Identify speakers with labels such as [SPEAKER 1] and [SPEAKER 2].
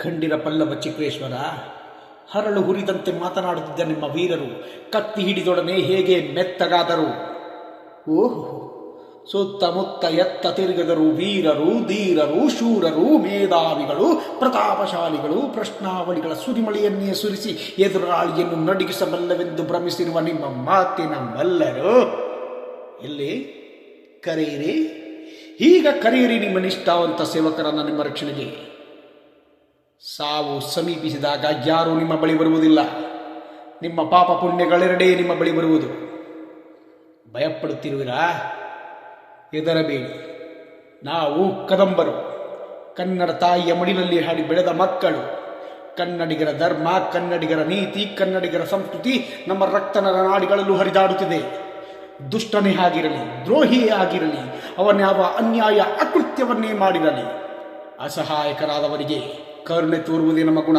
[SPEAKER 1] ಖಂಡಿರ ಪಲ್ಲವ ಚಿಕ್ರೇಶ್ವರ, ಹರಳು ಹುರಿದಂತೆ ಮಾತನಾಡುತ್ತಿದ್ದ ನಿಮ್ಮ ವೀರರು ಕತ್ತಿ ಹಿಡಿದೊಡನೆ ಹೇಗೆ ಮೆತ್ತಗಾದರು. ಓಹೋ, ಸುತ್ತಮುತ್ತ ಎತ್ತ ತಿರುಗಿದರು ವೀರರು, ಧೀರರು, ಶೂರರು, ಮೇಧಾವಿಗಳು, ಪ್ರತಾಪಶಾಲಿಗಳು, ಪ್ರಶ್ನಾವಳಿಗಳ ಸುರಿಮಳೆಯನ್ನೇ ಸುರಿಸಿ ಎದುರಾಳಿಯನ್ನು ನಡುಗಿಸಬಲ್ಲವೆಂದು ಭ್ರಮಿಸಿರುವ ನಿಮ್ಮ ಮಾತಿನ ಮಲ್ಲರು ಎಲ್ಲಿ ಕರೆಯಿರಿ, ಈಗ ಕರೆಯಿರಿ ನಿಮ್ಮ ನಿಷ್ಠಾವಂತ ಸೇವಕರನ್ನ ನಿಮ್ಮ ರಕ್ಷಣೆಗೆ. ಸಾವು ಸಮೀಪಿಸಿದಾಗ ಯಾರೂ ನಿಮ್ಮ ಬಳಿ ಬರುವುದಿಲ್ಲ. ನಿಮ್ಮ ಪಾಪ ಪುಣ್ಯಗಳೆರಡೇ ನಿಮ್ಮ ಬಳಿ ಬರುವುದು. ಭಯಪಡುತ್ತಿರುವಿರಾ? ಹೆದರಬೇಡಿ. ನಾವು ಕದಂಬರು, ಕನ್ನಡ ತಾಯಿಯ ಮಡಿಲಲ್ಲಿ ಹಾಡಿ ಬೆಳೆದ ಮಕ್ಕಳು. ಕನ್ನಡಿಗರ ಧರ್ಮ, ಕನ್ನಡಿಗರ ನೀತಿ, ಕನ್ನಡಿಗರ ಸಂಸ್ಕೃತಿ ನಮ್ಮ ರಕ್ತನರ ನಾಡಿಗಳಲ್ಲೂ ಹರಿದಾಡುತ್ತಿದೆ. ದುಷ್ಟನೇ ಆಗಿರಲಿ, ದ್ರೋಹಿಯೇ ಆಗಿರಲಿ, ಅವನ್ಯಾವ ಅನ್ಯಾಯ ಅಕೃತ್ಯವನ್ನೇ ಮಾಡಿರಲಿ, ಅಸಹಾಯಕರಾದವರಿಗೆ ಕರುಣೆ ತೋರುವುದೇ ನಮ್ಮ ಗುಣ.